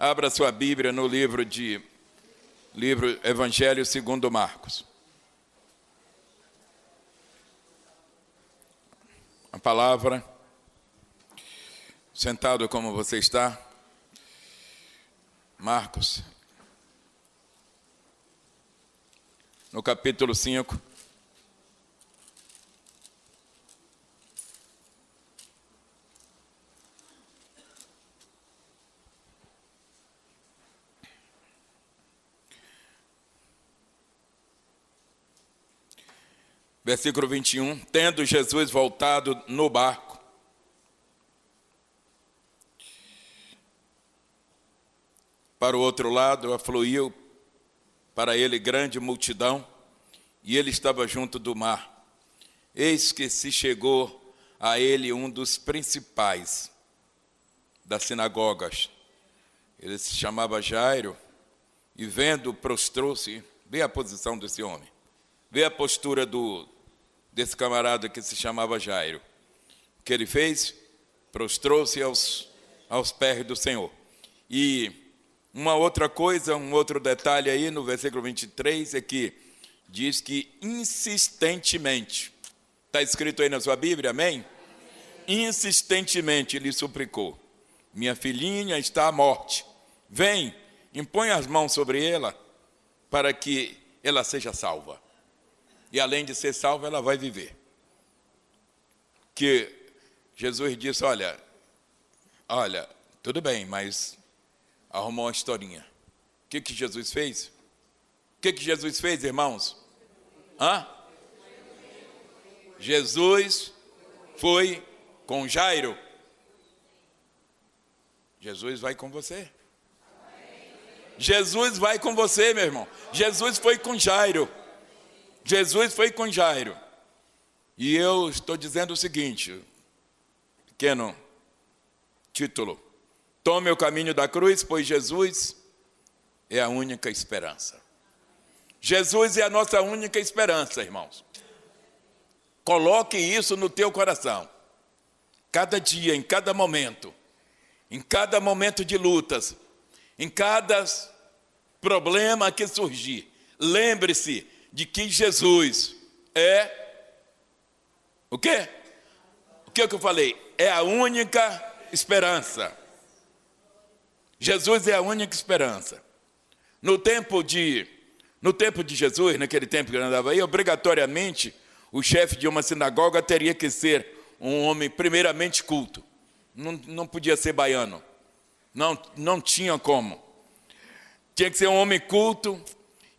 Abra sua Bíblia no livro Evangelho segundo Marcos. A palavra, sentado como você está, Marcos, no capítulo 5. Versículo 21, tendo Jesus voltado no barco, para o outro lado, afluiu para ele grande multidão, e ele estava junto do mar. Eis que se chegou a ele um dos principais das sinagogas. Ele se chamava Jairo, e vendo, prostrou-se. Vê a posição desse homem. Vê a postura desse camarada que se chamava Jairo. O que ele fez? Prostrou-se aos pés do Senhor. E uma outra coisa, um outro detalhe aí no versículo 23 é que diz que insistentemente, está escrito aí na sua Bíblia, amém? Insistentemente lhe suplicou: minha filhinha está à morte, vem, impõe as mãos sobre ela, para que ela seja salva. E além de ser salva, ela vai viver. Que Jesus disse, olha, tudo bem, mas arrumou uma historinha. O que Jesus fez? O que Jesus fez, irmãos? Jesus foi com Jairo. Jesus vai com você. Jesus vai com você, meu irmão. Jesus foi com Jairo. Jesus foi com Jairo. E eu estou dizendo o seguinte, pequeno título: tome o caminho da cruz, pois Jesus é a única esperança. Jesus é a nossa única esperança, irmãos. Coloque isso no teu coração. Cada dia, em cada momento de lutas, em cada problema que surgir, lembre-se de que Jesus é o quê? O que eu falei? É a única esperança. Jesus é a única esperança. No tempo de Jesus, naquele tempo que ele andava aí, obrigatoriamente, o chefe de uma sinagoga teria que ser um homem primeiramente culto. Não podia ser baiano. Não tinha como. Tinha que ser um homem culto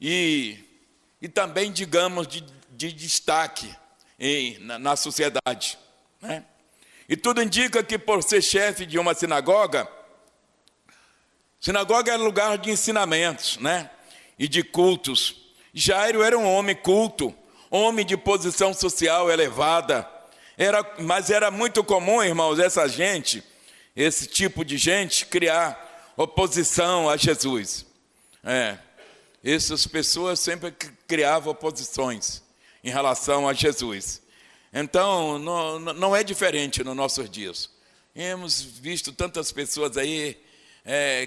e também, digamos, de destaque na sociedade, né? E tudo indica que, por ser chefe de uma sinagoga era lugar de ensinamentos, né? E de cultos. Jairo era um homem culto, homem de posição social elevada. Mas era muito comum, irmãos, esse tipo de gente, criar oposição a Jesus. Essas pessoas sempre criavam oposições em relação a Jesus. Então, não é diferente nos nossos dias. Hemos visto tantas pessoas aí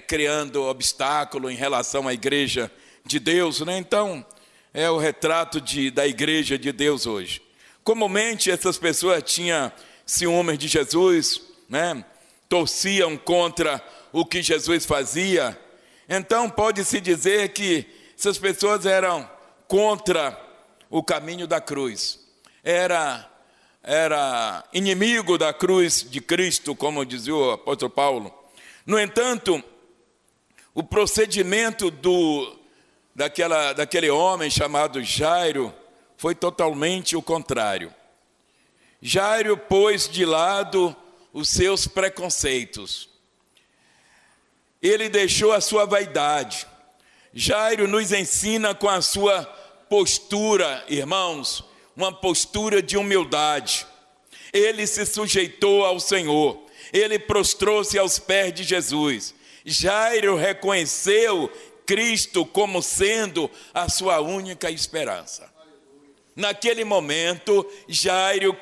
criando obstáculo em relação à igreja de Deus, né? Então, é o retrato da igreja de Deus hoje. Comumente, essas pessoas tinham ciúmes de Jesus, né? Torciam contra o que Jesus fazia. Então, pode-se dizer que essas pessoas eram contra o caminho da cruz. Era inimigo da cruz de Cristo, como dizia o apóstolo Paulo. No entanto, o procedimento daquele homem chamado Jairo foi totalmente o contrário. Jairo pôs de lado os seus preconceitos. Ele deixou a sua vaidade. Jairo nos ensina com a sua postura, irmãos, uma postura de humildade. Ele se sujeitou ao Senhor. Ele prostrou-se aos pés de Jesus. Jairo reconheceu Cristo como sendo a sua única esperança. Naquele momento, Jairo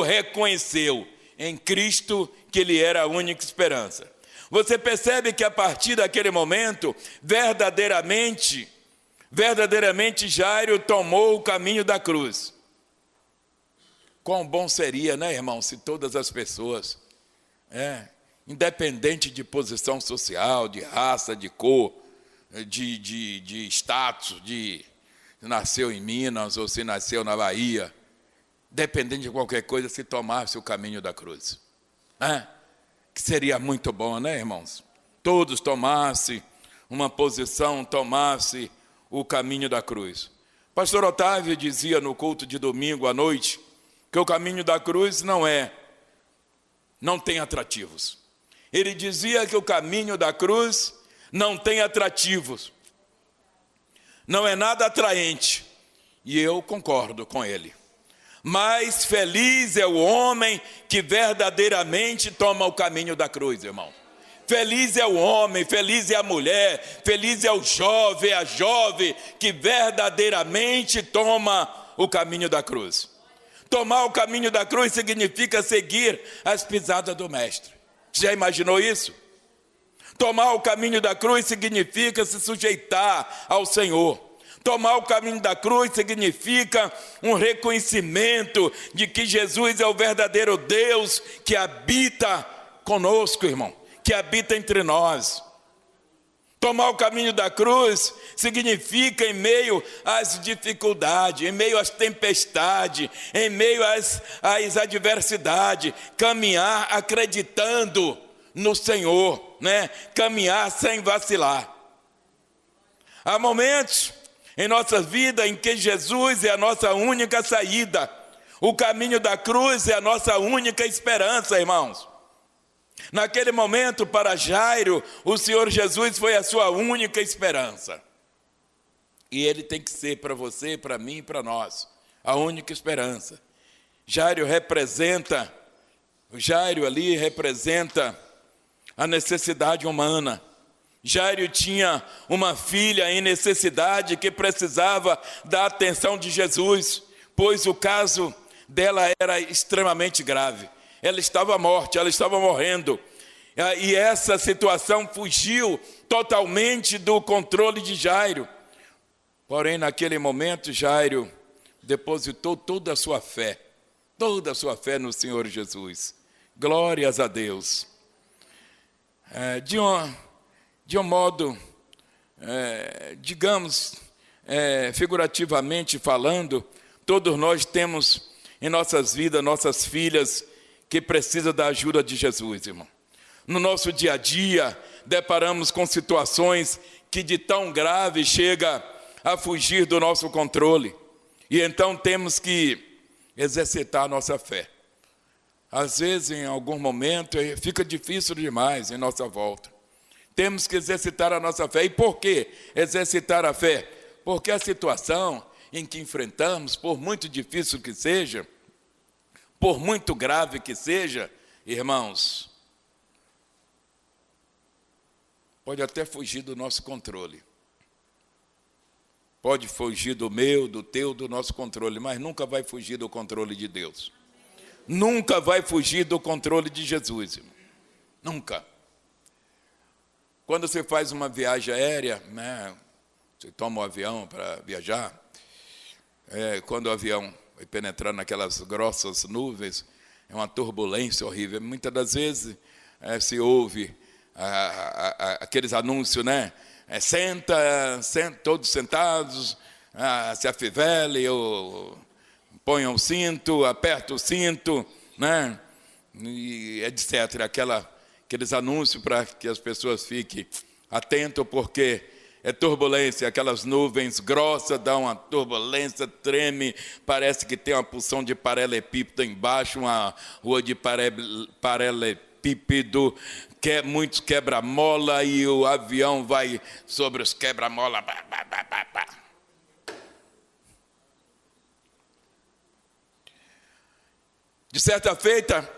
reconheceu em Cristo que ele era a única esperança. Você percebe que a partir daquele momento, verdadeiramente Jairo tomou o caminho da cruz. Quão bom seria, né, irmão, se todas as pessoas, independente de posição social, de raça, de cor, de status, de se nasceu em Minas ou se nasceu na Bahia, dependente de qualquer coisa, se tomasse o caminho da cruz. Que seria muito bom, né, irmãos? Todos tomassem uma posição, tomassem o caminho da cruz. Pastor Otávio dizia no culto de domingo à noite que o caminho da cruz não tem atrativos. Ele dizia que o caminho da cruz não tem atrativos. Não é nada atraente. E eu concordo com ele. Mas feliz é o homem que verdadeiramente toma o caminho da cruz, irmão. Feliz é o homem, feliz é a mulher, feliz é o jovem, a jovem que verdadeiramente toma o caminho da cruz. Tomar o caminho da cruz significa seguir as pisadas do mestre. Já imaginou isso? Tomar o caminho da cruz significa se sujeitar ao Senhor. Tomar o caminho da cruz significa um reconhecimento de que Jesus é o verdadeiro Deus que habita conosco, irmão, que habita entre nós. Tomar o caminho da cruz significa, em meio às dificuldades, em meio às tempestades, em meio às adversidades, caminhar acreditando no Senhor, né? Caminhar sem vacilar. Há momentos em nossa vida em que Jesus é a nossa única saída. O caminho da cruz é a nossa única esperança, irmãos. Naquele momento, para Jairo, o Senhor Jesus foi a sua única esperança. E Ele tem que ser para você, para mim e para nós, a única esperança. Jairo ali representa a necessidade humana. Jairo tinha uma filha em necessidade que precisava da atenção de Jesus, pois o caso dela era extremamente grave. Ela estava morrendo. E essa situação fugiu totalmente do controle de Jairo. Porém, naquele momento, Jairo depositou toda a sua fé no Senhor Jesus. Glórias a Deus. De um modo, digamos, figurativamente falando, todos nós temos em nossas vidas, nossas filhas, que precisam da ajuda de Jesus, irmão. No nosso dia a dia, deparamos com situações que de tão grave chega a fugir do nosso controle. E então temos que exercitar a nossa fé. Às vezes, em algum momento, fica difícil demais em nossa volta. Temos que exercitar a nossa fé. E por que exercitar a fé? Porque a situação em que enfrentamos, por muito difícil que seja, por muito grave que seja, irmãos, pode até fugir do nosso controle. Pode fugir do meu, do teu, do nosso controle, mas nunca vai fugir do controle de Deus. Nunca vai fugir do controle de Jesus, irmão. Nunca. Quando você faz uma viagem aérea, né, você toma um avião para viajar, quando o avião vai penetrar naquelas grossas nuvens, é uma turbulência horrível. Muitas das vezes se ouve aqueles anúncios, né? Senta, todos sentados, se afivele, ou ponham o cinto, aperta o cinto, né? E etc. Aqueles anúncios para que as pessoas fiquem atentas, porque é turbulência, aquelas nuvens grossas dão uma turbulência, treme, parece que tem uma porção de paralelepípedo embaixo, uma rua de paralelepípedo, muitos quebra-mola e o avião vai sobre os quebra-mola. De certa feita,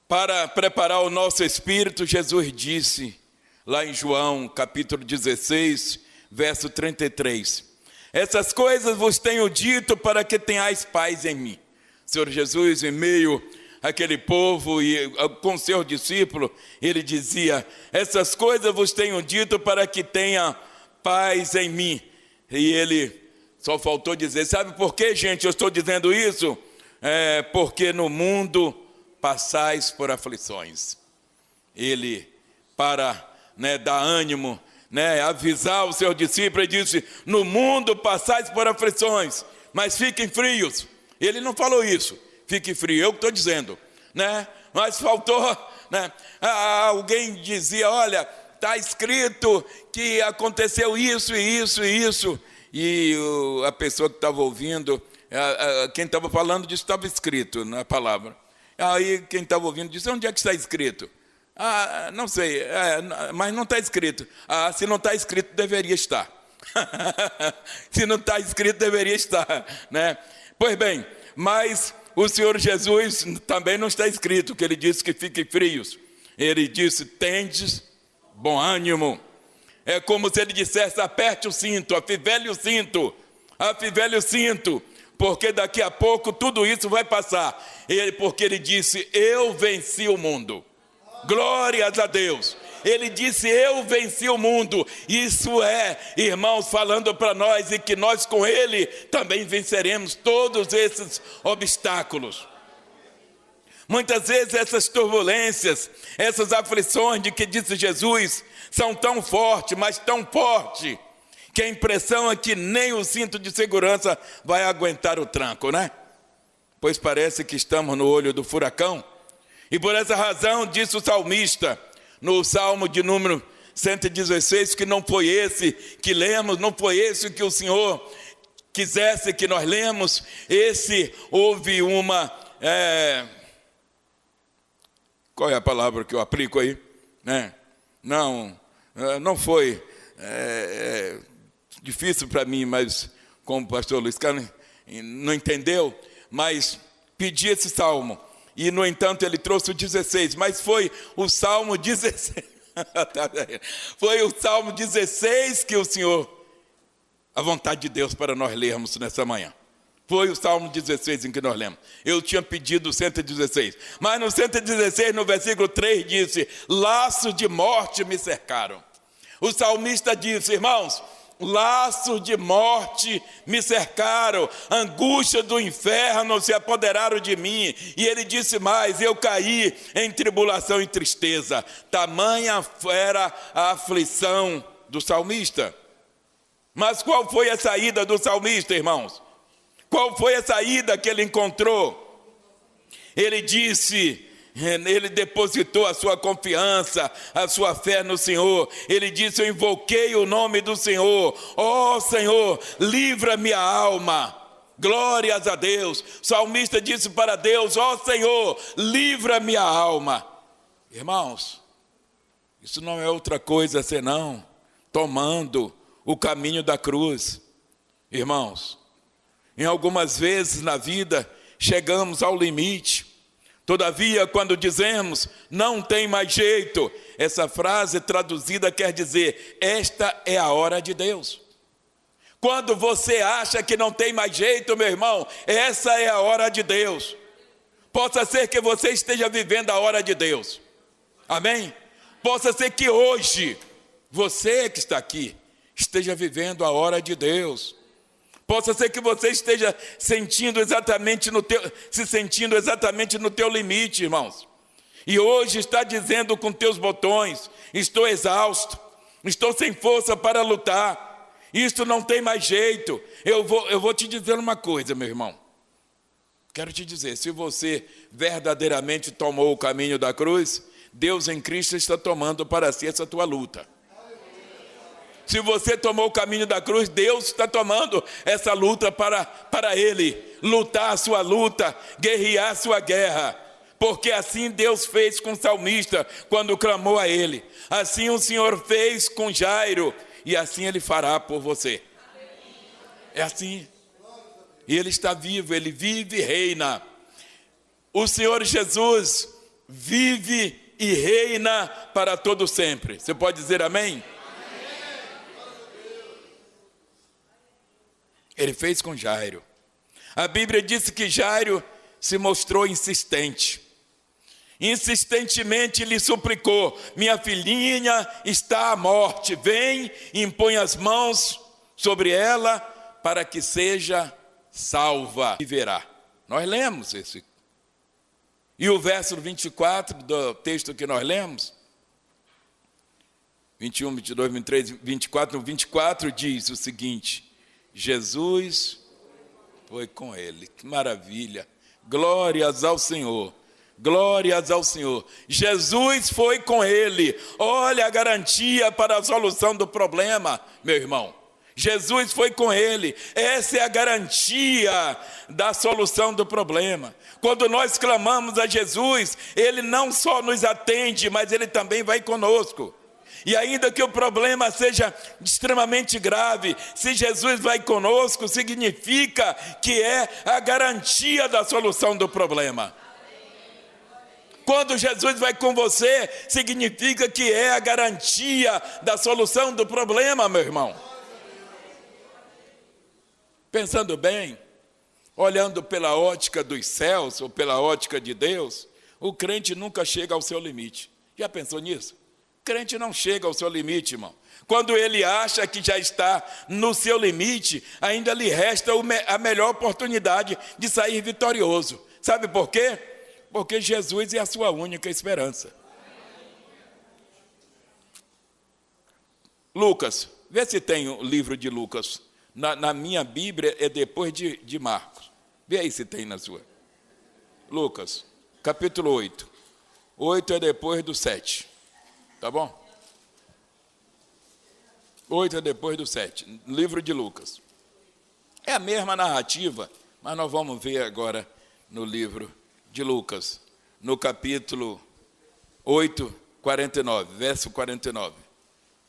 para preparar o nosso espírito, Jesus disse, lá em João, capítulo 16, verso 33. Essas coisas vos tenho dito para que tenhais paz em mim. Senhor Jesus, em meio aquele povo e com seus discípulos, ele dizia: essas coisas vos tenho dito para que tenha paz em mim. E ele só faltou dizer: sabe por que, gente, eu estou dizendo isso? Porque no mundo passais por aflições. Ele, para dar ânimo, avisar os seus discípulos, ele disse: no mundo passais por aflições, mas fiquem frios. Ele não falou isso, fique frio, eu que estou dizendo, mas faltou, alguém dizia: olha, está escrito que aconteceu isso e isso e isso, e a pessoa que estava ouvindo, quem estava falando disso, estava escrito na palavra. Aí quem estava ouvindo disse: onde é que está escrito? Não sei, mas não está escrito. Se não está escrito, deveria estar. Se não está escrito, deveria estar, Pois bem, mas o Senhor Jesus também não está escrito, que ele disse que fiquem frios. Ele disse: tendes bom ânimo. É como se ele dissesse: aperte o cinto, afivele o cinto, afivele o cinto, porque daqui a pouco tudo isso vai passar. Porque ele disse: eu venci o mundo. Glórias a Deus. Ele disse: eu venci o mundo. Isso irmãos, falando para nós, e que nós com ele também venceremos todos esses obstáculos. Muitas vezes essas turbulências, essas aflições de que disse Jesus, são tão fortes, mas tão fortes, que a impressão é que nem o cinto de segurança vai aguentar o tranco, Pois parece que estamos no olho do furacão. E por essa razão, disse o salmista, no Salmo de número 116, que não foi esse que lemos, não foi esse que o Senhor quisesse que nós lemos. Houve uma... qual é a palavra que eu aplico aí? Não foi difícil para mim, mas como o pastor Luiz Carlos não entendeu, mas pedi esse salmo. E, no entanto, ele trouxe o 16, mas foi o Salmo 16. Foi o Salmo 16 que o Senhor, a vontade de Deus para nós lermos nessa manhã. Foi o Salmo 16 em que nós lemos. Eu tinha pedido o 116. Mas no 116, no versículo 3, disse: laços de morte me cercaram. O salmista disse: irmãos, laços de morte me cercaram, angústia do inferno se apoderaram de mim. E ele disse mais: eu caí em tribulação e tristeza. Tamanha era a aflição do salmista. Mas qual foi a saída do salmista, irmãos? Qual foi a saída que ele encontrou? Ele disse... Ele depositou a sua confiança, a sua fé no Senhor. Ele disse: eu invoquei o nome do Senhor. Ó Senhor, livra-me a alma. Glórias a Deus. O salmista disse para Deus: ó Senhor, livra-me a alma. Irmãos, isso não é outra coisa senão tomando o caminho da cruz. Irmãos, em algumas vezes na vida chegamos ao limite. Todavia, quando dizemos não tem mais jeito, essa frase traduzida quer dizer: esta é a hora de Deus. Quando você acha que não tem mais jeito, meu irmão, essa é a hora de Deus. Possa ser que você esteja vivendo a hora de Deus. Amém? Possa ser que hoje, você que está aqui, esteja vivendo a hora de Deus. Possa ser que você esteja se sentindo exatamente no teu limite, irmãos. E hoje está dizendo com teus botões: estou exausto, estou sem força para lutar, isto não tem mais jeito. Eu vou te dizer uma coisa, meu irmão. Quero te dizer, se você verdadeiramente tomou o caminho da cruz, Deus em Cristo está tomando para si essa tua luta. Se você tomou o caminho da cruz, Deus está tomando essa luta para Ele. Lutar a sua luta, guerrear a sua guerra. Porque assim Deus fez com o salmista quando clamou a Ele. Assim o Senhor fez com Jairo. E assim Ele fará por você. É assim. E Ele está vivo, Ele vive e reina. O Senhor Jesus vive e reina para todo sempre. Você pode dizer amém? Ele fez com Jairo. A Bíblia diz que Jairo se mostrou insistente. insistentemente lhe suplicou: minha filhinha está à morte, vem e impõe as mãos sobre ela para que seja salva e verá. Nós lemos esse. E o verso 24 do texto que nós lemos, 21, 22, 23, 24, no 24 diz o seguinte: Jesus foi com ele. Que maravilha! Glórias ao Senhor. Glórias ao Senhor. Jesus foi com ele. Olha a garantia para a solução do problema, meu irmão. Jesus foi com ele. Essa é a garantia da solução do problema. Quando nós clamamos a Jesus, ele não só nos atende, mas ele também vai conosco. E ainda que o problema seja extremamente grave, se Jesus vai conosco, significa que é a garantia da solução do problema. Quando Jesus vai com você, significa que é a garantia da solução do problema, meu irmão. Pensando bem, olhando pela ótica dos céus ou pela ótica de Deus, o crente nunca chega ao seu limite. Já pensou nisso? O crente não chega ao seu limite, irmão. Quando ele acha que já está no seu limite, ainda lhe resta a melhor oportunidade de sair vitorioso. Sabe por quê? Porque Jesus é a sua única esperança. Lucas, vê se tem o livro de Lucas. Na minha Bíblia é depois de Marcos. Vê aí se tem na sua. Lucas, capítulo 8. 8 é depois do 7. Tá bom? 8 é depois do 7. Livro de Lucas. É a mesma narrativa, mas nós vamos ver agora no livro de Lucas, no capítulo 8, 49, verso 49.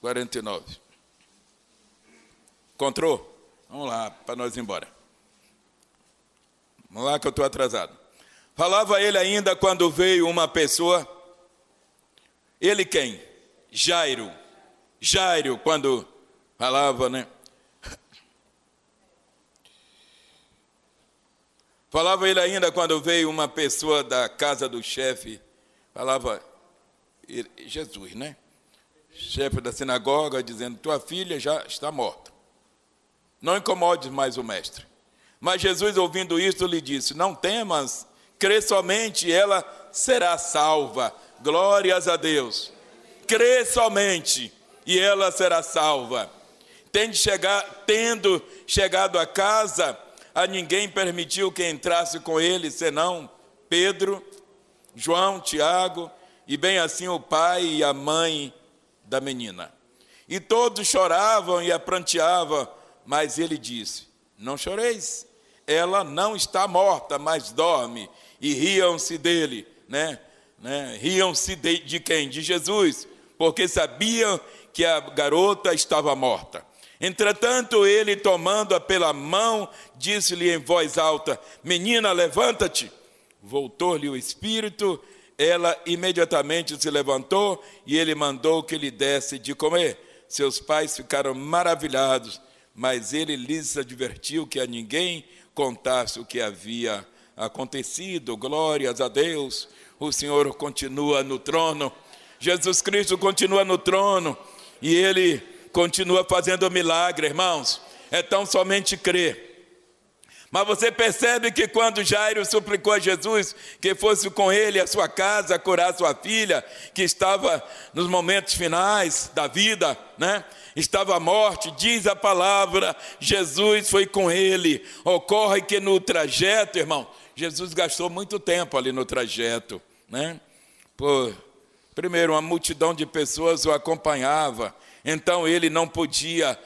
49. Encontrou? Vamos lá, para nós ir embora. Vamos lá que eu estou atrasado. Falava ele ainda quando veio uma pessoa. Ele quem? Jairo. Jairo, quando falava, né? Falava ele ainda quando veio uma pessoa da casa do chefe. Falava Jesus, né? Chefe da sinagoga, dizendo: tua filha já está morta. Não incomodes mais o mestre. Mas Jesus, ouvindo isto, lhe disse: não temas, crê somente, ela será salva. Glórias a Deus. Crê somente, e ela será salva. Tendo chegado a casa, a ninguém permitiu que entrasse com ele, senão Pedro, João, Tiago, e bem assim o pai e a mãe da menina. E todos choravam e a pranteavam, mas ele disse: não choreis, ela não está morta, mas dorme. E riam-se dele, né? Riam-se de quem? De Jesus, porque sabiam que a garota estava morta. Entretanto, ele, tomando-a pela mão, disse-lhe em voz alta: menina, levanta-te. Voltou-lhe o espírito, ela imediatamente se levantou e ele mandou que lhe desse de comer. Seus pais ficaram maravilhados, mas ele lhes advertiu que a ninguém contasse o que havia acontecido. Glórias a Deus. O Senhor continua no trono. Jesus Cristo continua no trono e ele continua fazendo milagre, irmãos. É tão somente crer. Mas você percebe que quando Jairo suplicou a Jesus que fosse com ele à sua casa curar sua filha, que estava nos momentos finais da vida, né? Estava à morte, diz a palavra, Jesus foi com ele. Ocorre que no trajeto, irmão, Jesus gastou muito tempo ali no trajeto, né? Primeiro, uma multidão de pessoas o acompanhava, então ele não podia,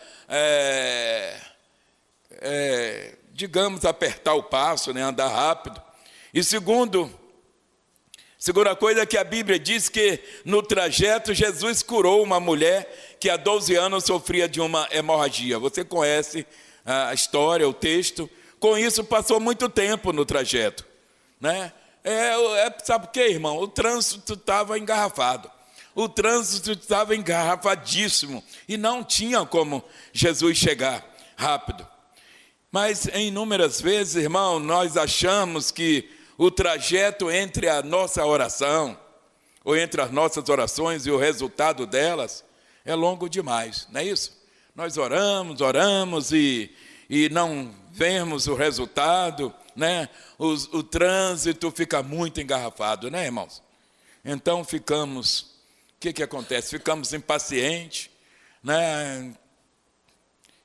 digamos, apertar o passo, né? Andar rápido. E segunda coisa que a Bíblia diz que no trajeto Jesus curou uma mulher que há 12 anos sofria de uma hemorragia. Você conhece a história, o texto. Com isso passou muito tempo no trajeto, né? Sabe por quê, irmão? O trânsito estava engarrafado. O trânsito estava engarrafadíssimo e não tinha como Jesus chegar rápido. Mas em inúmeras vezes, irmão, nós achamos que o trajeto entre a nossa oração, ou entre as nossas orações e o resultado delas, é longo demais, não é isso? Nós oramos e não vemos o resultado, né? O trânsito fica muito engarrafado, né, irmãos? Então ficamos, o que acontece? Ficamos impacientes, né?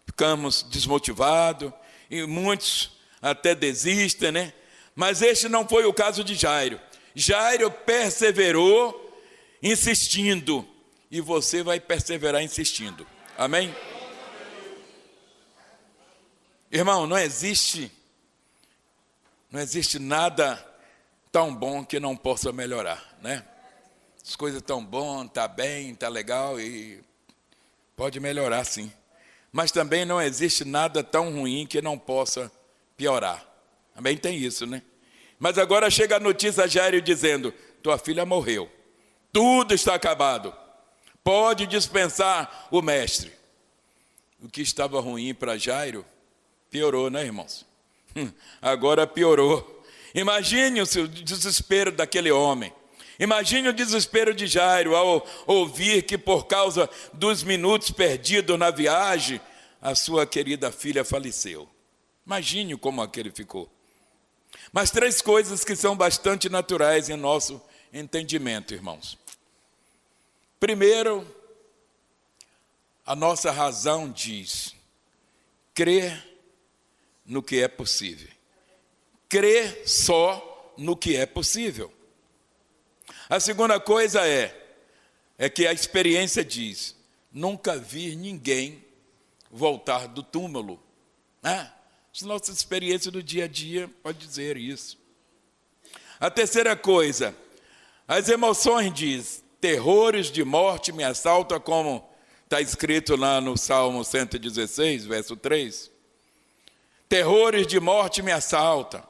Ficamos desmotivados, e muitos até desistem, né? Mas este não foi o caso de Jairo. Jairo perseverou insistindo, e você vai perseverar insistindo. Amém? Irmão, não existe nada tão bom que não possa melhorar, né? As coisas estão bom, está bem, está legal e pode melhorar sim. Mas também não existe nada tão ruim que não possa piorar. Também tem isso, né? Mas agora chega a notícia a Jairo dizendo: tua filha morreu, tudo está acabado, pode dispensar o mestre. O que estava ruim para Jairo piorou, né, irmãos? Agora piorou. Imagine o desespero daquele homem. Imagine o desespero de Jairo ao ouvir que por causa dos minutos perdidos na viagem, a sua querida filha faleceu. Imagine como aquele ficou. Mas 3 coisas que são bastante naturais em nosso entendimento, irmãos. Primeiro, a nossa razão diz: crer no que é possível. Crer só no que é possível. A segunda coisa é que a experiência diz: nunca vi ninguém voltar do túmulo, né? Nossa experiência do dia a dia pode dizer isso. A terceira coisa, as emoções diz: terrores de morte me assaltam, como está escrito lá no Salmo 116, verso 3. Terrores de morte me assaltam.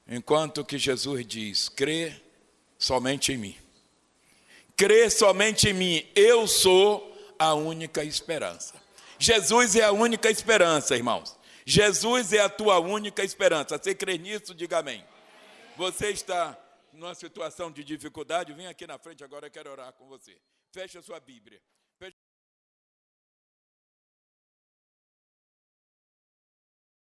Enquanto que Jesus diz: crê somente em mim. Crê somente em mim. Eu sou a única esperança. Jesus é a única esperança, irmãos. Jesus é a tua única esperança. Você crê nisso? Diga amém. Você está numa situação de dificuldade? Vem aqui na frente agora, eu quero orar com você. Feche a sua Bíblia.